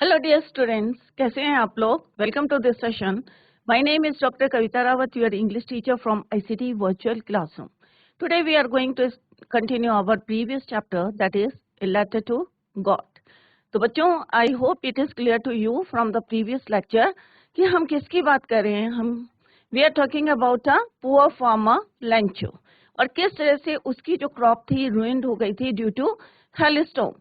Hello dear students, कैसे हैं आप लोग। Welcome to this session. My name is doctor Kavita Rawat, your English teacher from ICT virtual classroom. Today we are going to continue our previous chapter, that is a letter to God. तो बच्चों, I hope it is clear to you from the previous lecture कि हम किसकी बात कर रहे हैं। We are talking about a poor farmer Lencho, और किस तरह से उसकी जो क्रॉप थी रुइंड हो गई थी ड्यू टू हेलस्टॉर्म,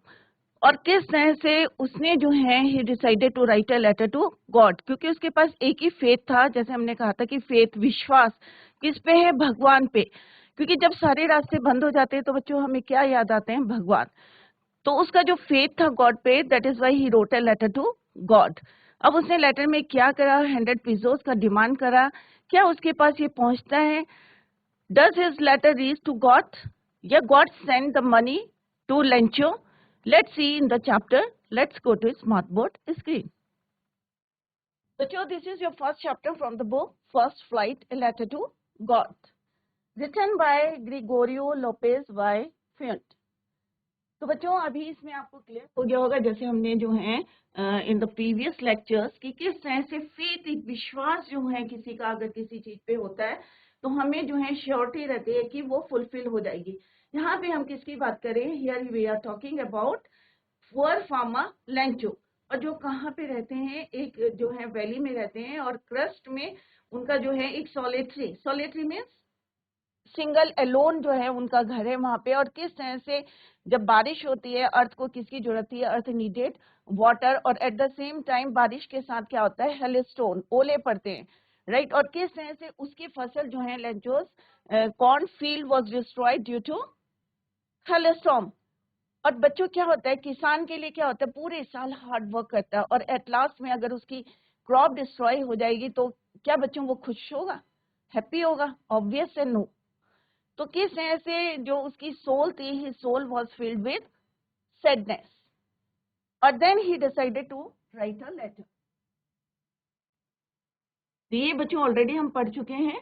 और किस तरह से उसने जो है ही decided to write a letter to God, क्योंकि उसके पास एक ही फेथ था। जैसे हमने कहा था कि फेथ, विश्वास किस पे है? भगवान पे। क्योंकि जब सारे रास्ते बंद हो जाते हैं तो बच्चों हमें क्या याद आते हैं? भगवान। तो उसका जो फेथ था गॉड पे, that is why he wrote a letter to God. अब उसने लेटर में क्या करा? 100 pesos का डिमांड करा। क्या उसके पास ये पहुंचता है? Does his letter reach to God? Yeah, God sent the money to Lencho. Let's see in the chapter. Let's go to smartboard screen. So this is your first chapter from the book, First Flight, A Letter to God, written by Gregorio Lopez y Fuente. तो बच्चों, अभी इसमें आपको clear हो गया होगा, जैसे हमने जो है इन द प्रीवियस लेक्चर्स, कि किस तरह से फेथ, एक विश्वास जो है किसी का अगर किसी चीज पे होता है तो हमें जो है श्योरिटी रहती है कि वो फुलफिल हो जाएगी। यहाँ पे हम किसकी बात करें? Here we are talking about poor farmer Lencho, और जो कहाँ पे रहते हैं? एक जो है वैली में रहते हैं, और क्रस्ट में उनका जो है एक सोलेटरी मीन्स सिंगल एलोन जो है उनका घर है वहां पे। और किस तरह से जब बारिश होती है, अर्थ को किसकी जरूरत है? अर्थ नीडेड वाटर, और एट द सेम टाइम बारिश के साथ क्या होता है? हेलस्टोन, ओले पड़ते हैं, राइट। और किस तरह से उसकी फसल जो है Lencho's, corn field was destroyed due to hailstorm. और बच्चों क्या होता है, किसान के लिए क्या होता है? पूरे साल हार्ड वर्क करता है, और एट लास्ट में अगर उसकी क्रॉप डिस्ट्रॉय हो जाएगी तो क्या बच्चों वो खुश होगा? हैप्पी होगा? ऑब्वियस है नो। तो किस तरह से जो उसकी सोल थी, his soul was filled with sadness, और then he decided to write a letter. तो ये बच्चों ऑलरेडी हम पढ़ चुके हैं।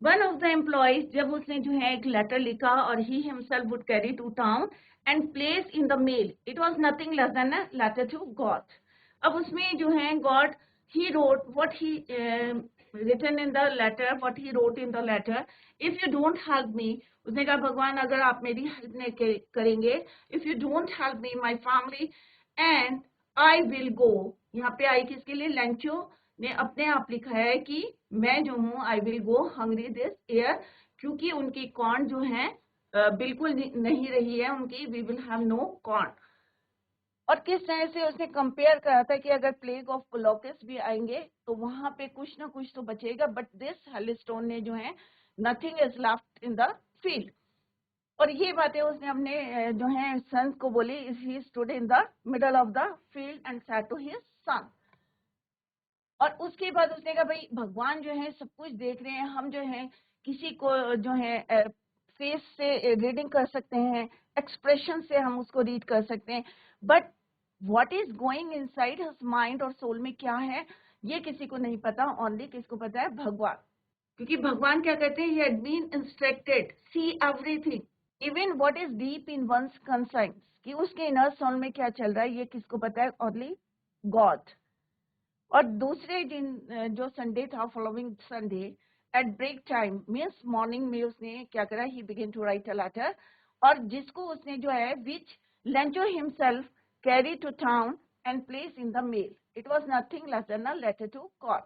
वन ऑफ द एम्प्लॉइज, जब उसने जो है एक लेटर लिखा, और he himself would carry to town and place in the mail, it was nothing less than a letter to God. अब उसमें जो है God, he wrote what he written in the letter, what he wrote in the letter, if you don't help me, उसने कहा भगवान अगर आप मेरी हेल्प नहीं करेंगे, if you don't help me, my family and I will go। यहाँ पे आई किसके लिए? लेंचो ने अपने आप लिखा है कि मैं जो हूँ I will go hungry this year, क्योंकि उनकी कॉर्न जो है बिल्कुल नहीं रही है उनकी, we will have no corn. और किस तरह से उसने कंपेयर करा था कि अगर प्लेग ऑफ लोकस्ट भी आएंगे तो वहां पे कुछ ना कुछ तो बचेगा, बट दिस हेलस्टोन ने जो है nothing is left in the field. और ये बातें उसने अपने जो है सन को बोली। He stood in the middle of the field and said to his son. और उसके बाद उसने कहा भाई भगवान जो है सब कुछ देख रहे हैं, हम जो है किसी को जो है फेस से रीडिंग कर सकते हैं, एक्सप्रेशन से हम उसको रीड कर सकते हैं, but what is going inside his mind और सोल में क्या है ये किसी को नहीं पता। ओनली किसको पता है? भगवान। क्योंकि भगवान क्या कहते हैं? He had been instructed see everything, even what is deep in one's conscience, कि उसके इनर सोल में क्या चल रहा है ये किसको पता है? Only God. और दूसरे दिन जो संडे था, following Sunday at break time means morning में उसने क्या करा? He begin to write a letter, और जिसको उसने जो है which Lencho himself carry to town and place in the mail, it was nothing less than a letter to God.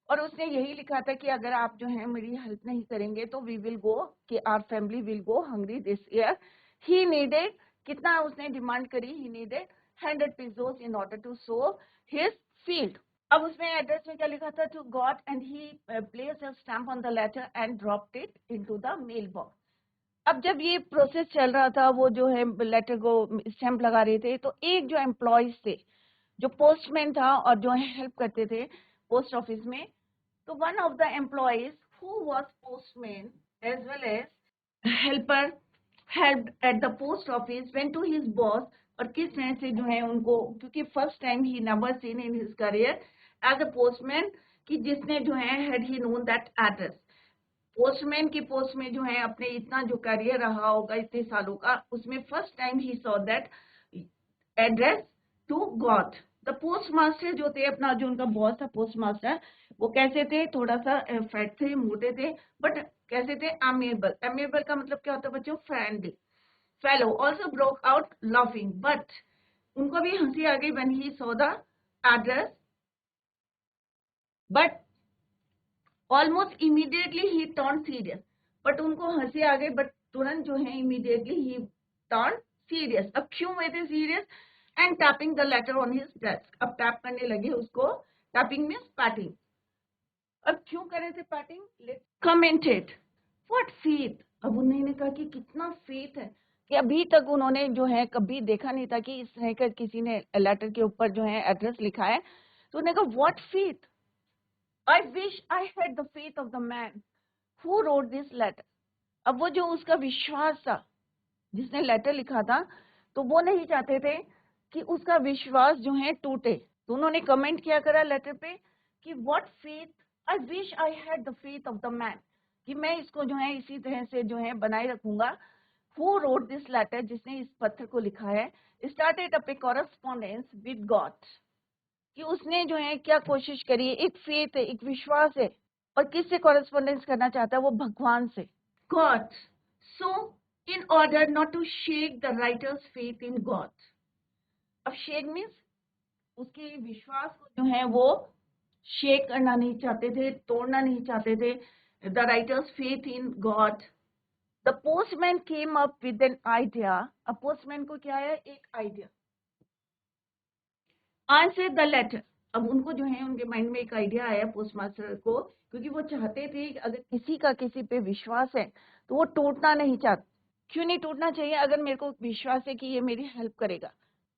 और उसने यही लिखा था कि अगर आप जो है मेरी हेल्प नहीं करेंगे तो वी विल गो, कि our family will go hungry this year. He needed, कितना उसने डिमांड करी? He needed 100 pesos in order to sow his field. अब उसमें एड्रेस में क्या लिखा था? To God, and he placed a stamp on the letter and dropped it into the mail box. अब जब ये प्रोसेस चल रहा था, वो जो है लेटर को स्टैम्प लगा रहे थे, तो एक जो एम्प्लॉयज थे, जो पोस्टमैन था और जो हेल्प करते थे पोस्ट ऑफिस में, तो one of the employees who was postman as well as helper helped at the post office went to his boss. और किस तरह से जो है उनको, क्योंकि first time he never seen in his career as a postman, कि जिसने जो है had he known that address, postman की पोस्ट में जो है अपने इतना जो करियर रहा होगा इतने सालों का, उसमें first time he saw that address to God. The post master जो थे, अपना जो उनका बॉस था पोस्ट मास्टर, वो कैसे थे, थोड़ा सा फैट थे, मोटे थे, बट कैसे थे, अमेबल। अमेबल का मतलब क्या होता है बच्चों, friendly. Fellow also broke out laughing, but उनको भी हंसी आ गई when he saw the address, but almost immediately he turn serious. But उनको हंसी आ गई, बट तुरंत जो है इमीडिएटली ही टर्न सीरियस। अब क्यों हुए थे serious? And tapping the later on his desk, अब टैप करने लगे उसको, टैपिंग मीन्स पैटिंग। अब क्यों कर रहे थे patting? Let's commented what faith. अब उन्होंने कहा कि कितना फेथ है, कि अभी तक उन्होंने जो है कभी देखा नहीं था कि इस तरह का किसी ने लेटर के ऊपर जो है एड्रेस लिखा है। तो उन्होंने कहा what faith, I wish I had the faith of the man who wrote this letter. अब वो जो उसका विश्वास था जिसने लेटर लिखा था, तो वो नहीं चाहते थे कि उसका विश्वास जो है टूटे। तो उन्होंने कमेंट किया करा लेटर पे कि what faith, I wish I had the faith of the man, कि मैं इसको जो है इसी तरह से जो है बनाए रखूंगा। हु रोट दिस लेटर, जिसने इस पत्र को लिखा है, started up A correspondence with God, कि उसने जो है क्या कोशिश करी है, एक फेथ है, एक विश्वास है, और किससे कॉरेस्पॉन्डेंस करना चाहता है वो, भगवान से, God. So in order not to shake the writer's faith in God. अब शेक मीन्स उसके विश्वास को जो है वो शेक करना नहीं चाहते थे, तोड़ना नहीं चाहते थे। The writer's faith in God, the postman came up with an idea. अब पोस्टमैन को क्या है, एक आइडिया। आंसर द लेटर, अब उनको जो है उनके माइंड में एक आइडिया आया पोस्ट मास्टर को, क्योंकि वो चाहते थे कि अगर किसी का किसी पे विश्वास है तो वो टूटना नहीं चाहते। क्यों नहीं टूटना चाहिए? अगर मेरे को विश्वास है कि ये मेरी हेल्प करेगा,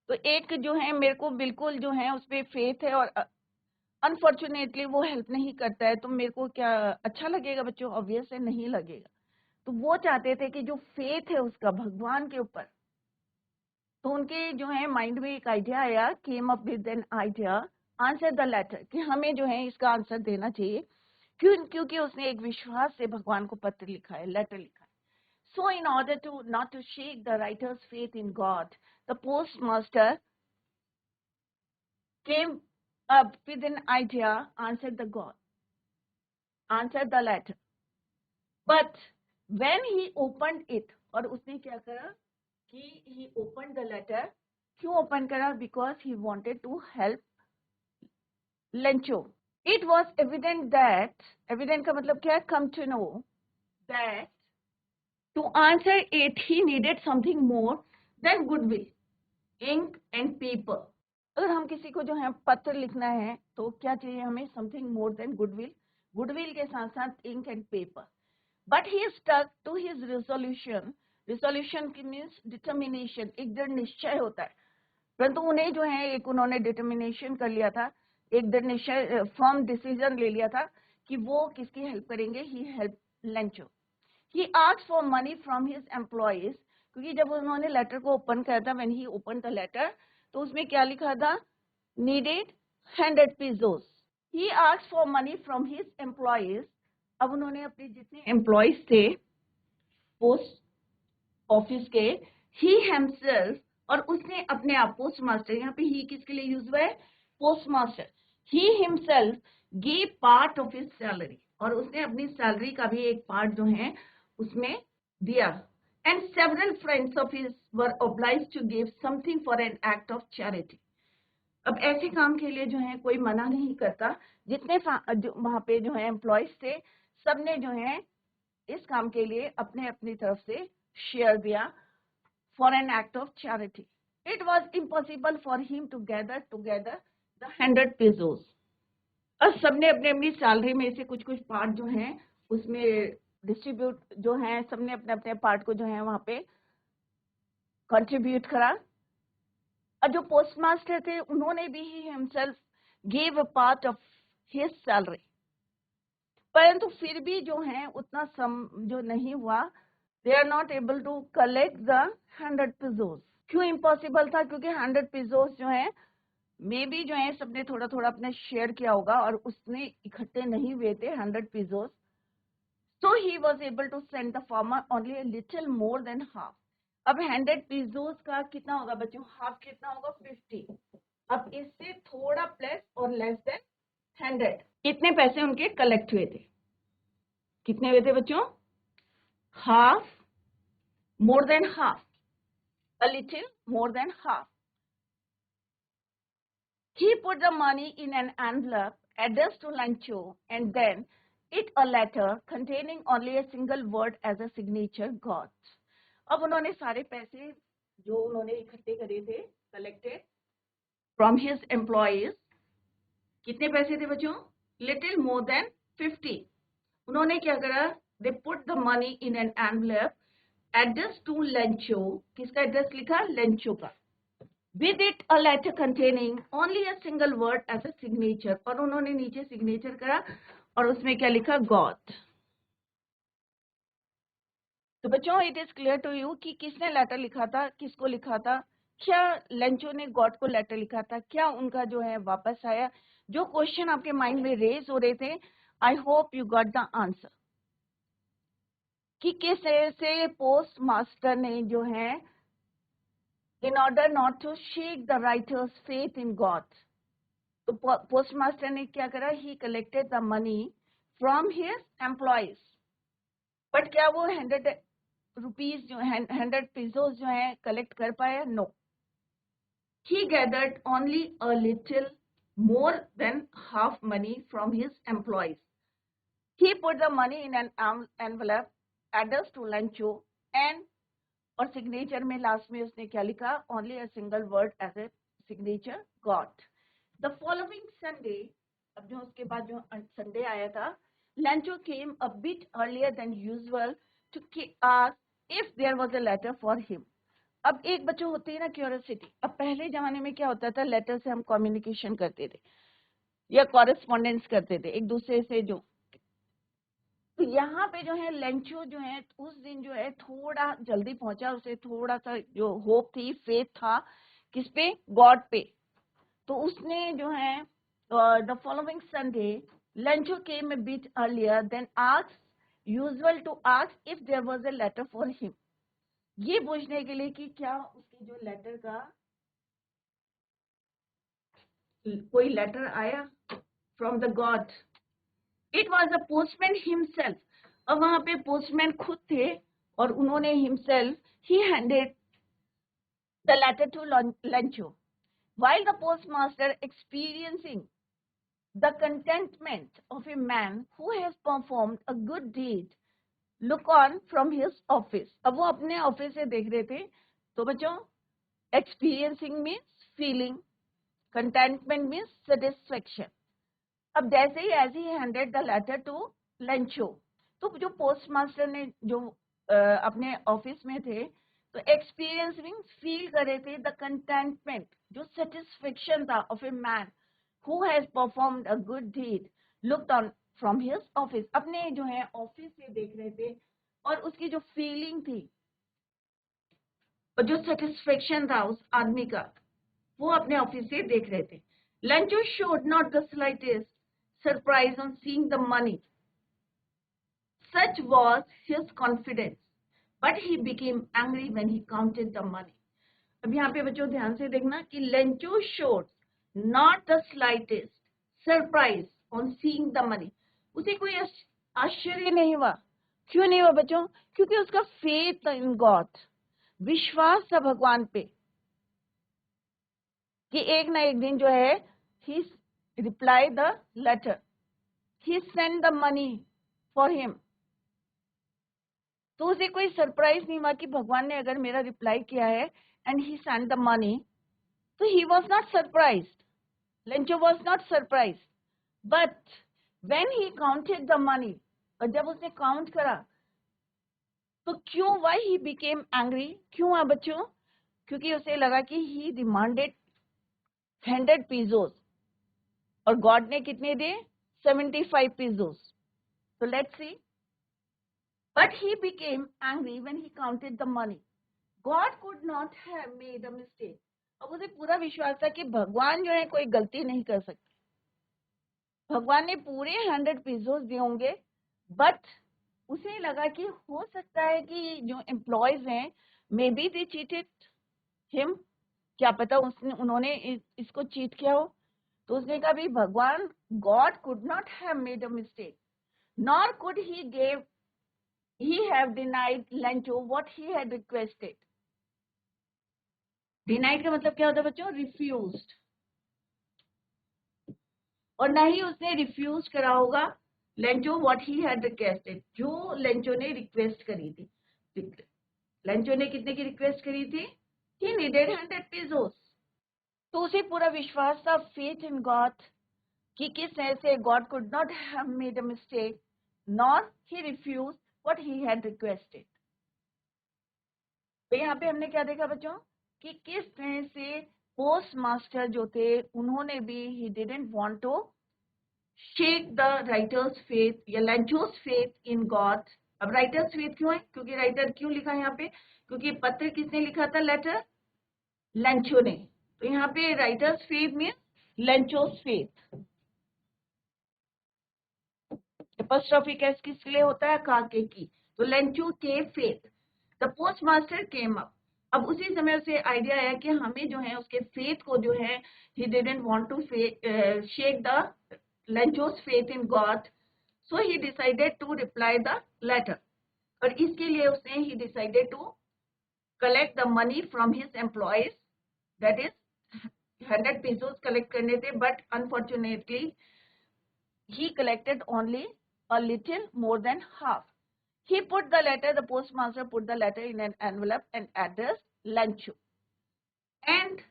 तो एक जो है मेरे को बिल्कुल जो है उस पर फेथ है और अनफॉर्चुनेटली वो हेल्प नहीं करता है, तो मेरे को क्या अच्छा लगेगा बच्चों? ऑब्वियस है नहीं लगेगा। तो वो चाहते थे कि जो फेथ है उसका भगवान के ऊपर, तो उनके जो है माइंड में एक आइडिया आया, came up with an idea, answer the letter, कि हमें जो है इसका आंसर देना चाहिए। क्योंकि उसने एक विश्वास से भगवान को पत्र लिखा है, लेटर लिखा है। So in order to not to shake the writer's faith in God, the postmaster came up with an idea, answered the letter. But when he opened it, और उसने क्या करा कि he opened the letter. क्यों open करा? Because he wanted to help Lencho. It was evident that, evident का मतलब क्या है? Come to know that to answer it he needed something more than goodwill, ink and paper. अगर हम किसी को जो है पत्र लिखना है तो क्या चाहिए हमें? Something more than goodwill, goodwill के साथ साथ ink and paper. But he stuck to his resolution, resolution की मीन्स डिटर्मिनेशन, एक दृढ़ निश्चय होता है, परंतु उन्हें जो है एक उन्होंने डिटर्मिनेशन कर लिया था, एक दृढ़ निश्चय फर्म डिसीजन ले लिया था कि वो किसकी हेल्प करेंगे, he help Lencho. He asked for money from his employees, क्योंकि जब उन्होंने लेटर को ओपन किया था, when he open the letter, तो उसमें क्या लिखा था? needed 100 pesos. He asked for money from his employees. अब उन्होंने अपने जितने एम्प्लॉयज थे पोस्ट ऑफिस के, he himself, और उसने अपने आप, पोस्ट मास्टर, यहाँ पे ही किसके लिए यूज हुआ है? Post master. he himself gave part of his salary, और उसने अपनी सैलरी का भी एक पार्ट जो है उसमें दिया। and several friends of his were obliged to give something for an act of charity. अब ऐसे काम के लिए जो है कोई मना नहीं करता, जितने वहां पे जो है एम्प्लॉयज थे, सबने जो है इस काम के लिए अपने अपनी तरफ से शेयर दिया, for an act of charity. It was impossible for him to gather together the 100 pesos। अब सबने अपने अपनी सैलरी में से कुछ कुछ पार्ट जो है उसमें डिस्ट्रीब्यूट जो है, सबने अपने अपने पार्ट को जो है वहां पे कंट्रीब्यूट करा। और जो पोस्ट मास्टर थे उन्होंने भी he himself give a part of his salary, परंतु फिर भी जो है उतना सम जो नहीं हुआ, they are not able to collect the 100 pesos। क्यों इम्पॉसिबल था? क्योंकि 100 pesos जो है मे बी जो है सबने थोड़ा थोड़ा अपने शेयर किया होगा और उसने इकट्ठे नहीं हुए थे 100 pesos। So he was able to send the farmer only little more than half. अब 100 pesos का कितना होगा बच्चों? हाफ कितना होगा? 50। अब इससे थोड़ा प्लस और लेस देन 100, कितने पैसे उनके कलेक्ट हुए थे? कितने हुए थे बच्चों? Half, more than half, a little more than half. He put the money in an envelope addressed to Lancho and then it a letter containing only a single word as a signature got. अब उन्होंने सारे पैसे जो उन्होंने इकट्ठे करे थे, collected from his employees, कितने पैसे थे बच्चों? Little more than 50. उन्होंने क्या करा? They put the money in an envelope addressed to Lancho. किसका एड्रेस लिखा? Lancho का. With it a letter containing only a single word as a signature. और उन्होंने नीचे सिग्नेचर करा और उसमें क्या लिखा? गॉड. तो बच्चों it is clear to you कि किसने लेटर लिखा था, किसको लिखा था? क्या लेंचो ने गॉड को लेटर लिखा था? क्या उनका जो है वापस आया? जो क्वेश्चन आपके माइंड में रेज हो रहे थे, I hope you got the answer कि किस तरह से पोस्ट मास्टर ने जो है in order not to shake the writer's faith in God, तो पोस्टमास्टर ने क्या करा? ही collected the money from his employees. But क्या वो 100 रुपीज जो 100 पेसोस जो है कलेक्ट कर पाया? No. He gathered only a little more than half money from his employees. He put the money in an envelope address to Lencho and, और signature में last में उसने क्या लिखा? Only a single word as a signature God. The following Sunday, अब जो उसके बाद जो संडे आया था, Lancho came a bit earlier than usual to ask if there was a letter for him. अब एक बच्चों होती है ना क्यूरियोसिटी. अब पहले जमाने में क्या होता था? लेटर से हम कम्युनिकेशन करते थे या कॉरेस्पॉन्डेंस करते थे एक दूसरे से. जो तो यहाँ पे जो है लेंचो जो है उस दिन जो है थोड़ा जल्दी पहुंचा. उसे थोड़ा सा जो होप थी, फेथ था, किस पे? गॉड पे. तो उसने जो है the following Sunday Lancho came a bit earlier than usual to ask if there was a letter for him. ये पूछने के लिए कि क्या उसके जो लेटर का कोई लेटर आया from the God. It was a postman himself. अब वहां पे पोस्टमैन खुद थे और उन्होंने himself he handed the letter to Lancho. While the postmaster experiencing the contentment of a man who has performed a good deed look on from his office. अब वो अपने ऑफिस से देख रहे थे. तो बच्चों experiencing means feeling, contentment means satisfaction. अब जैसे ही as he handed the letter to Lancho, तो जो पोस्ट मास्टर ने जो अपने ऑफिस में थे, तो एक्सपीरियंस मीन्स फील कर रहे थे, द कंटेंटमेंट जो सेटिस्फेक्शन था of a man who has performed a good deed looked on from his office. अपने जो है ऑफिस से देख रहे थे और उसकी जो फीलिंग थी और जो सेटिस्फेक्शन था उस आदमी का, वो अपने ऑफिस से देख रहे थे. Lancho showed not the slightest surprise on seeing the money. Such was his confidence, but he became angry when he counted the money. अब यहाँ पे बच्चों ध्यान से देखना कि Lancho showed not the slightest surprise on seeing the money. उसे कोई आश्चर्य नहीं हुआ. क्यों नहीं हुआ बच्चों? क्योंकि उसका फेथ इन गॉड, विश्वास था भगवान पे कि एक ना एक दिन जो है he replied the letter, he sent the money for him. तो उसे कोई सरप्राइज नहीं हुआ कि भगवान ने अगर मेरा रिप्लाई किया है and he sent the money. तो he was not surprised. Lancho was not surprised, but when he counted the money, और जब उसने काउंट करा तो क्यों? why he became angry? क्यों हुआ बच्चों? क्योंकि उसे लगा कि he demanded 100 pesos और गॉड ने कितने दिए? 75 pesos. So let's see. But he became angry when he counted the money. God could not have made a mistake. अब उसे पूरा विश्वास था कि भगवान जो है कोई गलती नहीं कर सकते. भगवान ने पूरे 100 पेसोस दिए होंगे, बट उसे लगा कि हो सकता है कि जो एम्प्लॉयज हैं may be they cheated him. क्या पता उन्होंने इसको चीट किया हो। तो उसने कहा भाई भगवान, God could not have made a mistake, nor could he have denied Lencho what he had requested. Denied का मतलब क्या होता है बच्चों? Refused. और ना ही उसने रिफ्यूज करा होगा Lencho what he had requested, जो लेंचो ने रिक्वेस्ट करी थी। लेंचो ने कितने की रिक्वेस्ट करी थी? ही नीडेड 100 pesos। तो उसे पूरा विश्वास था, फेथ इन गॉड, कि किस तरह से God could not have made a mistake nor he refuse what he had requested. तो यहाँ पे हमने क्या देखा बच्चों कि किस तरह से पोस्ट मास्टर जो थे उन्होंने भी he didn't want to shake the writer's faith या लेंचो's faith in God। अब राइटर्स फेथ क्यों है? क्योंकि राइटर क्यों लिखा है यहाँ पे? क्योंकि पत्र किसने लिखा था? लेटर लेंचो ने। तो यहाँ पे राइटर्स फेथ में लेंचो's faith। एपोस्ट्रोफी कैस किसके लिए होता है? काके की। तो लेंचो के faith, the post master came up. अब उसी समय उसे आइडिया आया कि हमें जो है उसके फेथ को जो है he didn't want to shake the Lencho's faith in God, so he decided to reply the letter। और इसके लिए उसने he decided to collect the money from his employees, that is 100 pesos collect करने थे, but unfortunately he collected only a little more than half। He put the letter, the postmaster put the letter in an envelope and addressed Lancho, and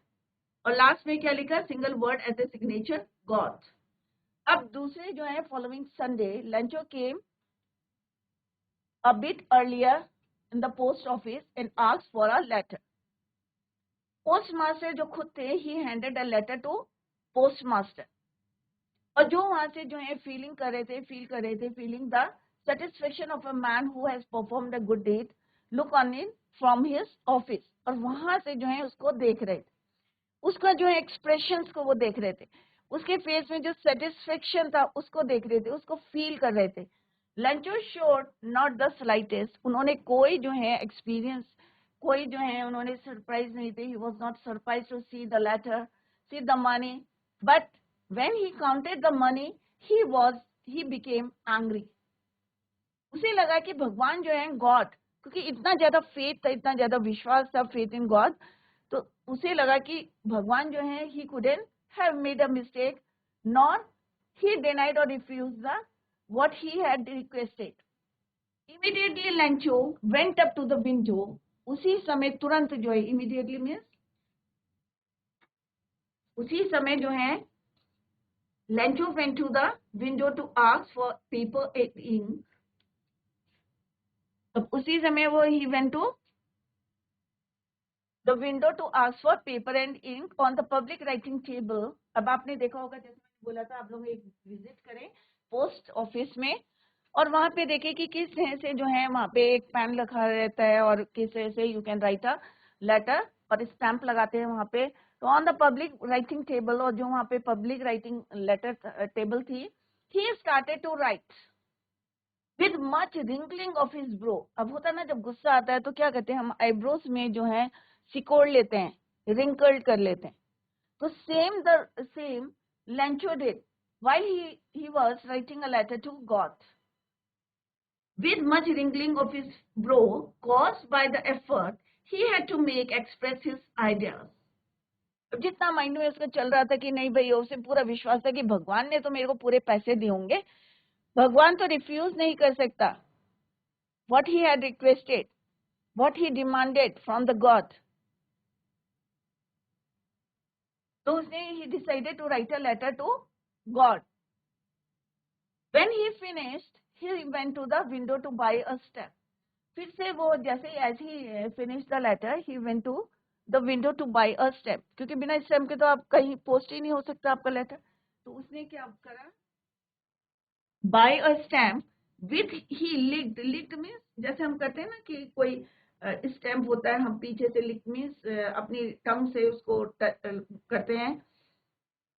और last में क्या लिखा? Single word as a signature, God. अब दूसरे जो है following Sunday Lencho came a bit earlier in the post office and asked for a letter। postmaster जो खुद थे he handed a letter to postmaster, और जो वहां से जो है फील कर रहे थे feeling the satisfaction of a man who has performed a good deed look on it from his office। और वहां से जो है उसको देख रहे थे, उसका जो है एक्सप्रेशंस को वो देख रहे थे, उसके फेस में जो सेटिस्फेक्शन था उसको देख रहे थे, उसको फील कर रहे थे। Lencho showed not the slightest, उन्होंने कोई जो है एक्सपीरियंस, कोई जो है उन्होंने सरप्राइज नहीं थे। He was not surprise to see the letter, see the money, but when he counted the money he became angry. उसे लगा कि भगवान जो है गॉड, क्योंकि इतना ज्यादा फेथ था, इतना ज्यादा विश्वास था, फेथ इन गॉड, तो उसे लगा कि भगवान जो है ही couldn't have made a mistake nor he denied or refused the what he had requested। Immediately Lancho went up to the window। उसी समय तुरंत जो है, immediately means उसी समय जो है Lancho went to the window to ask for paper and ink। तो उसी समय वो he went to the window to ask for paper and ink on the public writing table। अब आपने देखा होगा, जैसे मैंने बोला था, आप लोग एक विजिट करें पोस्ट ऑफिस में और वहां पे देखें कि किस तरह से जो है वहां पे एक पेन रखा रहता है और किस तरह से you can write a letter और स्टैंप लगाते हैं वहां पे। तो on the public writing table, और जो वहां पे पब्लिक राइटिंग लेटर टेबल थी, he started to write with much wrinkling of his brow. अब होता है ना, जब गुस्सा आता है तो क्या कहते हैं हम, आईब्रोज में जो है सिकोड़ लेते हैं, रिंकल्ड कर लेते हैं। तो same Lencho did while he was writing a letter to God, with much wrinkling of his brow caused by the effort he had to make express his ideas। अब जितना माइंड में उसका चल रहा था कि नहीं भाई, उसे पूरा विश्वास था कि भगवान ने तो मेरे को पूरे पैसे दिए होंगे, भगवान तो रिफ्यूज नहीं कर सकता what he had requested, what he demanded from the God। तो उसने he decided to write a letter to God। When he finished, he went to the window to buy a stamp। फिर से वो जैसे as he finished the letter, he went to the window to buy a stamp, क्योंकि बिना stamp के तो आप कहीं पोस्ट ही नहीं हो सकता आपका लेटर। तो उसने क्या करा, buy a stamp with he licked means जैसे हम करते हैं ना कि कोई स्टैम्प होता है, हम पीछे से लिक मीन्स अपनी टंग से उसको करते हैं।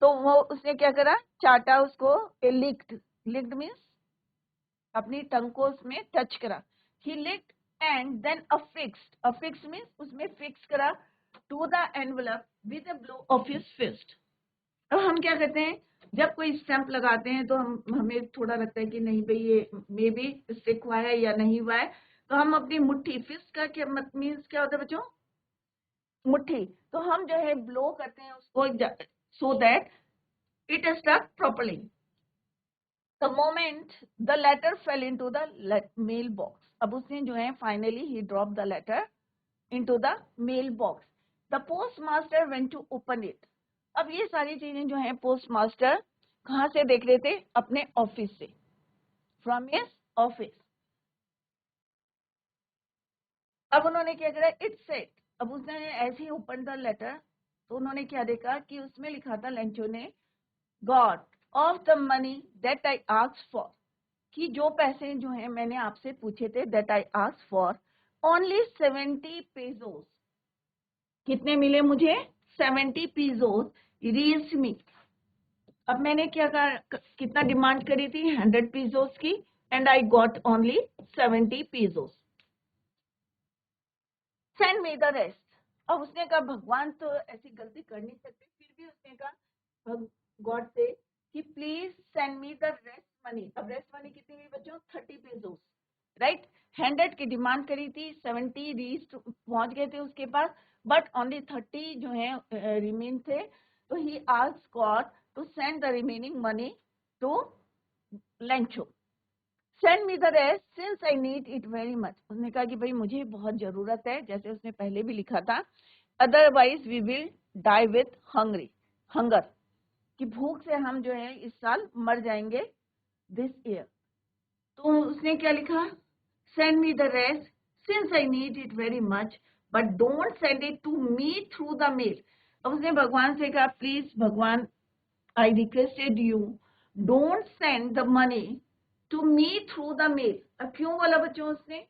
तो वो उसने क्या करा, चाटा उसको, लिक्ड मीन्स अपनी टंग को उसमें टच करा। ही लिक्ड एंड देन अफिक्स्ड मीन्स उसमें फिक्स करा to the envelope with a blow of his fist. अब हम क्या करते हैं, जब कोई स्टैंप लगाते हैं तो हमें थोड़ा लगता है कि नहीं भाई ये मे बी स्टिक हुआ है या नहीं हुआ है, तो हम अपनी मुट्ठी, फिस्ट का क्या मीन्स क्या होता है बच्चों, मुट्ठी, तो हम जो है ब्लो करते हैं उसको so that it stuck properly. The moment the letter fell into the mailbox, अब उसने जो है finally he dropped the letter into the mailbox. The postmaster went to open it. अब ये सारी चीजें जो है पोस्टमास्टर कहाँ से देख रहे थे, अपने ऑफिस से, फ्रॉम हिज ऑफिस. अब उन्होंने क्या करा, इट सेड, अब उसने ऐसे ही ओपन द लेटर, तो उन्होंने क्या देखा कि उसमें लिखा था लेंचो ने, God of the money that I asked for, कि जो पैसे जो हैं मैंने आपसे पूछे थे, that I asked for only 70 पेजोस, कितने मिले मुझे, 70 पेजोस रीच्ड मी. अब मैंने क्या कहा, कितना डिमांड करी थी, 100 पेजोस की, and I got only 70 pesos. Send me the rest. अब उसने कहा भगवान तो ऐसी गलती कर नहीं सकते, फिर भी उसने कहा गॉड से कि please send me the rest money. अब रेस्ट मनी कितनी हुई बच्चों, 30 पेजोस, राइट. 100 की डिमांड करी थी, 70 रीच पहुंच गए थे उसके पास, बट ओनली 30 जो है रिमेन थे. तो he asked God to send the remaining money to Lencho. Send me the rest since I need it very much. उसने कहा कि भाई मुझे बहुत जरूरत है, जैसे उसने पहले भी लिखा था, otherwise we will die with hunger, कि भूख से हम जो है इस साल मर जाएंगे दिस ईयर. तो उसने क्या लिखा, send me the rest since I need it very much but don't send it to me through the mail. अब उसने भगवान से कहा प्लीज भगवान, I requested you, don't send the money to me through the mail. अब क्यों बोला बच्चों उसने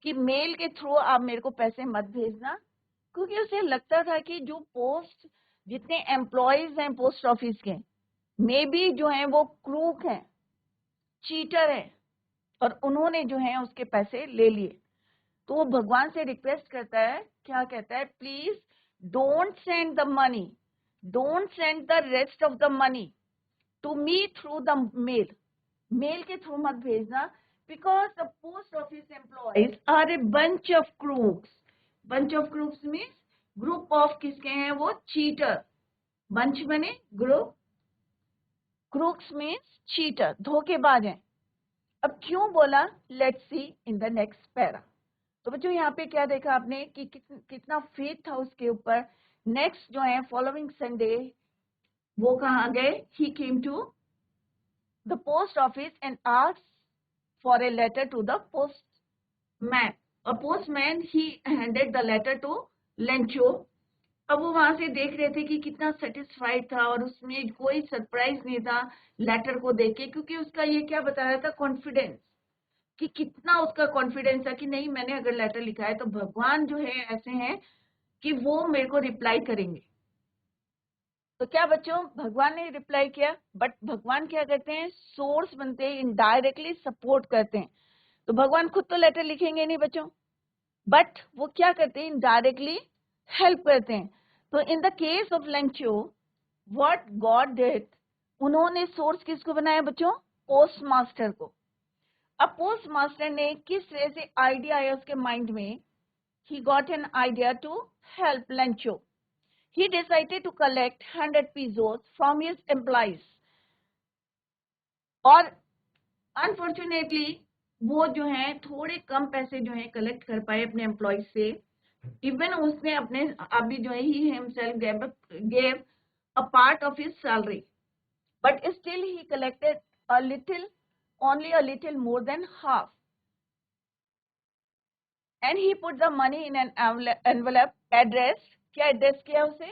कि मेल के थ्रू आप मेरे को पैसे मत भेजना, क्योंकि उसे लगता था कि जो पोस्ट, जितने एम्प्लॉयज हैं पोस्ट ऑफिस के, मे बी जो हैं वो क्रूक हैं, चीटर हैं, और उन्होंने जो है उसके पैसे ले लिए. तो वो भगवान से रिक्वेस्ट करता है, क्या कहता है, please don't send the money, don't send the rest of the money to me through the mail. Mail के थ्रू मत भेजना, because the post office employees are a bunch of crooks. Bunch of crooks means group of किसके हैं वो, cheater. Bunch बने group, crooks means cheater, धोखेबाज हैं. अब क्यों बोला, let's see in the next para. तो बच्चों यहाँ पे क्या देखा आपने कि कितना फेथ था उसके ऊपर. नेक्स्ट जो है फॉलोइंग संडे वो कहाँ गए, he came to the post office and asked for a letter to the postman. और postman he handed the letter to Lencho. अब वो वहां से देख रहे थे कि कितना सेटिस्फाइड था, और उसमें कोई सरप्राइज नहीं था लेटर को देख के, क्योंकि उसका ये क्या बता रहा था, कॉन्फिडेंस, कि कितना उसका कॉन्फिडेंस था कि नहीं मैंने अगर लेटर लिखा है तो भगवान जो है ऐसे हैं कि वो मेरे को रिप्लाई करेंगे. तो क्या बच्चों, भगवान ने रिप्लाई किया, बट भगवान क्या करते हैं, सोर्स बनते हैं, इनडायरेक्टली सपोर्ट करते हैं. तो भगवान खुद तो लेटर लिखेंगे नहीं बच्चों, बट वो क्या करते हैं, इनडायरेक्टली हेल्प करते हैं. तो in the case of Lencho what God did, उन्होंने सोर्स किसको बनाया बच्चों, पोस्टमास्टर को. अब पोस्टमास्टर ने किस तरह से आइडिया आया उसके माइंड में, he got an idea to help Lencho. He decided to collect 100 pesos from his employees. और अनफॉर्चुनेटली वो जो है थोड़े कम पैसे जो है कलेक्ट कर पाए अपने एम्प्लॉयज से. इवन उसने अपने अभी जो है he himself gave a part of his salary, but still he collected a little, only a little more than half. And he put the money in an envelope addressed, क्या address किया उसे,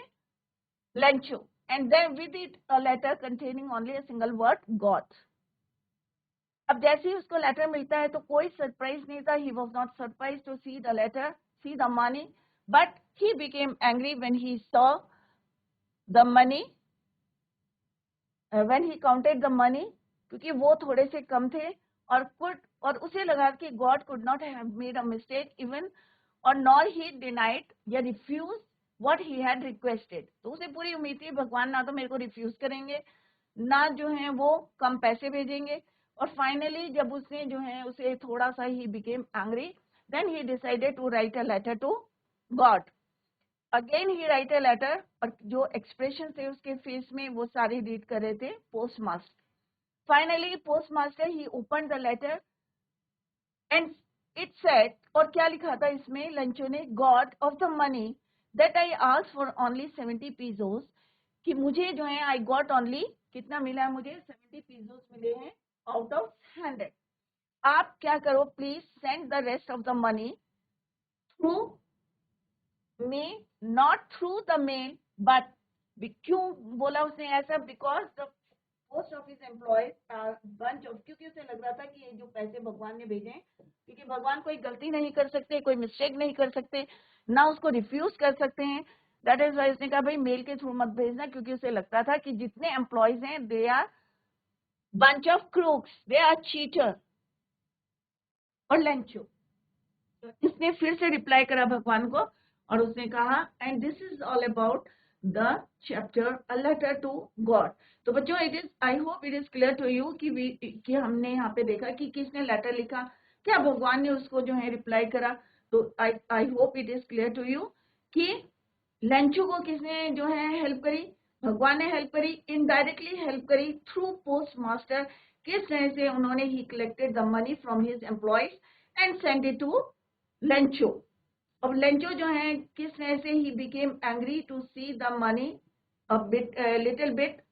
Lencho, and then with it a letter containing only a single word, God. अब जैसे ही उसको letter मिलता है तो कोई सरप्राइज नहीं था. he was not surprised to see the letter, see the money, but he became angry when he saw the money, when he counted the money, क्योंकि वो थोड़े से कम थे, और उसे लगा कि God could not have made a mistake even, or nor he denied या refused what he had requested. तो उसे पूरी उम्मीद थी भगवान ना तो मेरे को रिफ्यूज करेंगे, ना जो है वो कम पैसे भेजेंगे. और फाइनली जब उसने जो है उसे थोड़ा सा ही became angry, then he decided to write a letter to God. Again he write a letter, और जो एक्सप्रेशन थे उसके फेस में वो सारे रीड कर रहे थे post master. Finally post master he open the letter and it said, और क्या लिखा था इसमें लंचो ने, God of the money that I ask for only 70 pesos, कि मुझे जो है आई गॉट ओनली, कितना मिला है मुझे, 70 pesos मिले हैं आउट ऑफ 100. आप क्या करो, please send the rest of the money through me, not through the mail but. क्यों बोला उसने ऐसा, because the post office employees are bunch of, क्योंकि उसे लग रहा था कि ये जो पैसे भगवान ने भेजे हैं, क्योंकि भगवान कोई गलती नहीं कर सकते, कोई मिस्टेक नहीं कर सकते, ना उसको रिफ्यूज कर सकते हैं. दैट इज वाई उसने कहा भाई मेल के थ्रू मत भेजना, क्योंकि उसे लगता था कि जितने एम्प्लॉयज हैं they are bunch of crooks, they are cheater और लंचो. इसने फिर से रिप्लाई करा भगवान को और उसने कहा, and this is all about the chapter a letter to God. तो बच्चों it is, I hope it is clear to you कि हमने यहाँ पे देखा कि किसने लेटर लिखा, क्या भगवान ने उसको जो है रिप्लाई करा. तो I hope it is clear to you कि लंचू को किसने जो है हेल्प करी, भगवान ने हेल्प करी, इनडायरेक्टली हेल्प करी थ्रू पोस्ट मास्टर. किस तरह से उन्होंने he collected the money from his employees and send it to Lencho. अब लंचो जो है किस तरह से he became angry to see the money a bit, little bit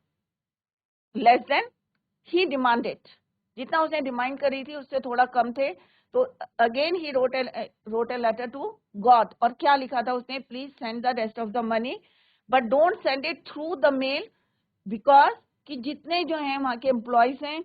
less than he demanded. जितना उसने डिमांड करी थी उससे थोड़ा कम थे. तो again he wrote a letter to God, और क्या लिखा था उसने, please send the rest of the money but don't send it through the mail, because कि जितने जो है वहां के एम्प्लॉयज हैं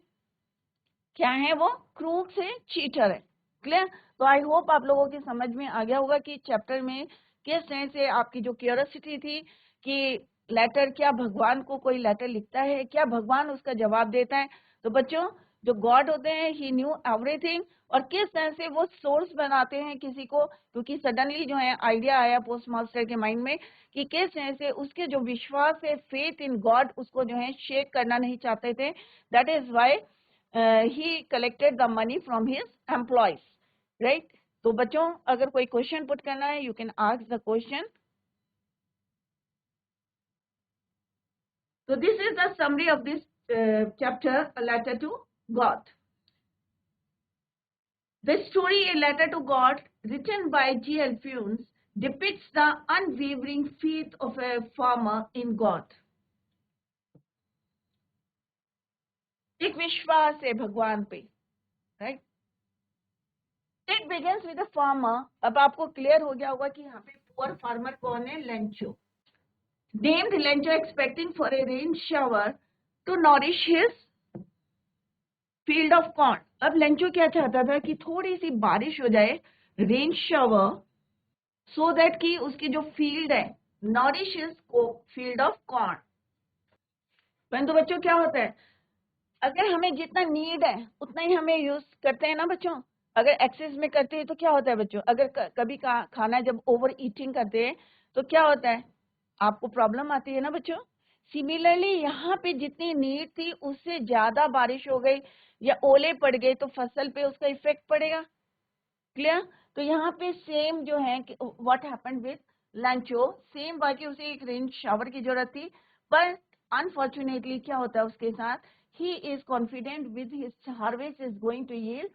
क्या है, वो क्रूक्स है, चीटर है. क्लियर. तो आई होप आप लोगों की समझ में आ गया होगा कि चैप्टर में किस तरह से आपकी जो क्यूरियोसिटी थी कि लेटर, क्या भगवान को कोई लेटर लिखता है, क्या भगवान उसका जवाब देता है. तो बच्चों जो गॉड होते हैं ही न्यू एवरीथिंग, और किस तरह से वो सोर्स बनाते हैं किसी को, क्योंकि सडनली जो है आइडिया आया पोस्ट मास्टर के माइंड में कि किस तरह से उसके जो विश्वास है, फेथ इन गॉड, उसको जो है शेक करना नहीं चाहते थे. That is why he collected the money from his employees, right? तो बच्चों अगर कोई क्वेश्चन पुट करना है you can ask the question. So this is the summary of this chapter, a letter to God. The story A Letter to God, written by G.L. Funes, depicts the unwavering faith of a farmer in God. एक विश्वास है भगवान पे, right? It begins with a farmer. अब आपको clear हो गया होगा कि यहाँ पे पुअर फार्मर कौन है, Lencho. Named Lencho expecting for a rain shower to nourish his field of corn. अब लेंचो क्या चाहता था कि थोड़ी सी बारिश हो जाए, रेन शावर, सो दैट कि उसकी जो फील्ड है, nourish his field of corn. परंतु बच्चों क्या होता है, अगर हमें जितना नीड है उतना ही हमें यूज करते हैं ना बच्चों. अगर एक्सेस में करते हैं तो क्या होता है बच्चों, अगर कभी खाना जब ओवर ईटिंग करते हैं तो क्या होता है, आपको प्रॉब्लम आती है ना बच्चों. सिमिलरली यहाँ पे जितनी नीड थी उससे ज्यादा बारिश हो गई या ओले पड़ गए तो फसल पे उसका इफेक्ट पड़ेगा. क्लियर. तो यहाँ पे सेम जो है व्हाट हैपेंड विद लंचो, सेम बाकी उसे एक रेन शावर की जरूरत थी, पर अनफॉर्चुनेटली क्या होता है उसके साथ, he is confident with his harvest is going to yield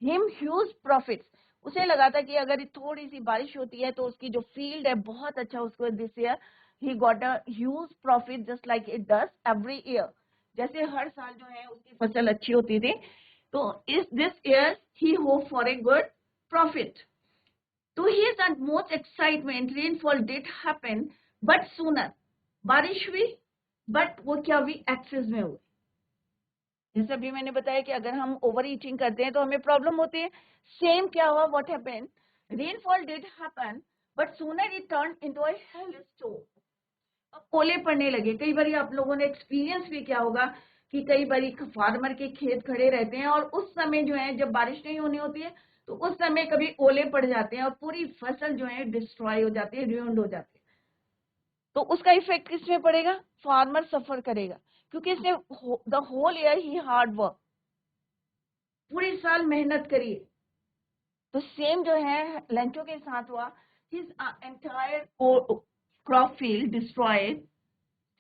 him huge profits. उसे लगा था कि अगर थोड़ी सी बारिश होती है तो उसकी जो फील्ड है बहुत अच्छा उसको this year he got a huge profit just like it does every year. जैसे हर साल जो है उसकी फसल अच्छी होती थी, तो इस this year he hope for a good profit. To his utmost excitement, rainfall did happen, but sooner. बारिश हुई, but वो क्या हुई, एक्सेस में हुई. जैसे अभी मैंने बताया कि अगर हम ओवर ईटिंग करते हैं तो हमें प्रॉब्लम होती है. सेम क्या हुआ, what happened, rainfall did happen but sooner it turn into a hello storm. अब ओले पड़ने लगे. कई बार आप लोगों ने एक्सपीरियंस भी किया होगा कि कई बार फार्मर के खेत खड़े रहते हैं और उस समय जो है जब बारिश नहीं होनी होती है तो उस समय कभी ओले पड़ जाते हैं और पूरी फसल जो है डिस्ट्रॉय हो जाती है, रुइंड हो जाती है. तो उसका इफेक्ट किस में पड़ेगा? फार्मर सफर करेगा, क्योंकि इसने the whole year he hard work, पूरे साल मेहनत करी। तो सेम जो है लेंचो के साथ हुआ, his entire crop field destroyed,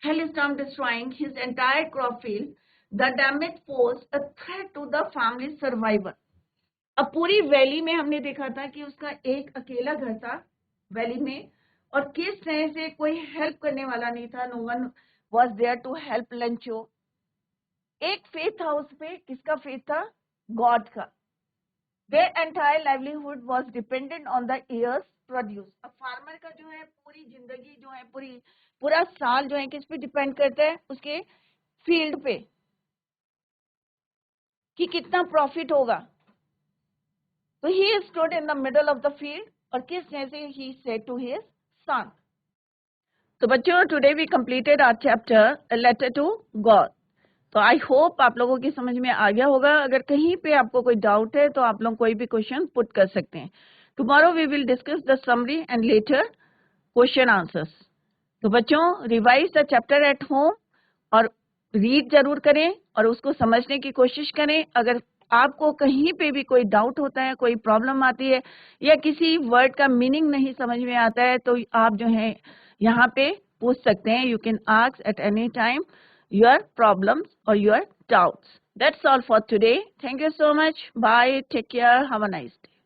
hailstorm destroying his entire crop field. The damage posed a threat to the family's survival. अब पूरी वैली में हमने देखा था कि उसका एक अकेला घर था वैली में, और किस तरह से कोई हेल्प करने वाला नहीं था, no one was there to help Lencho. एक फेथ था उस पे, किसका फेथ था? गॉड का। Their entire livelihood was dependent on the year's produce. अब फार्मर का जो है पूरी जिंदगी जो है पूरा साल जो है किस पे डिपेंड करता है? उसके फील्ड पे, कि कितना प्रॉफिट होगा। तो he stood in the middle of the field, और किस तरह से he said to his son. तो बच्चों, today we completed our chapter a letter to God. तो आई होप आप लोगों की समझ में आ गया होगा। अगर कहीं पे आपको कोई डाउट है तो आप लोग कोई भी क्वेश्चन पुट कर सकते हैं। Tomorrow we will discuss the summary and letter question answers. तो बच्चों, revise the chapter at home और रीड जरूर करें और उसको समझने की कोशिश करें। अगर आपको कहीं पे भी कोई डाउट होता है, कोई प्रॉब्लम आती है, या किसी वर्ड का मीनिंग नहीं समझ में आता है, तो आप जो है यहाँ पे पूछ सकते हैं। You can ask at any time your problems or your doubts. That's all for today. Thank you so much. Bye. Take care. Have a nice day.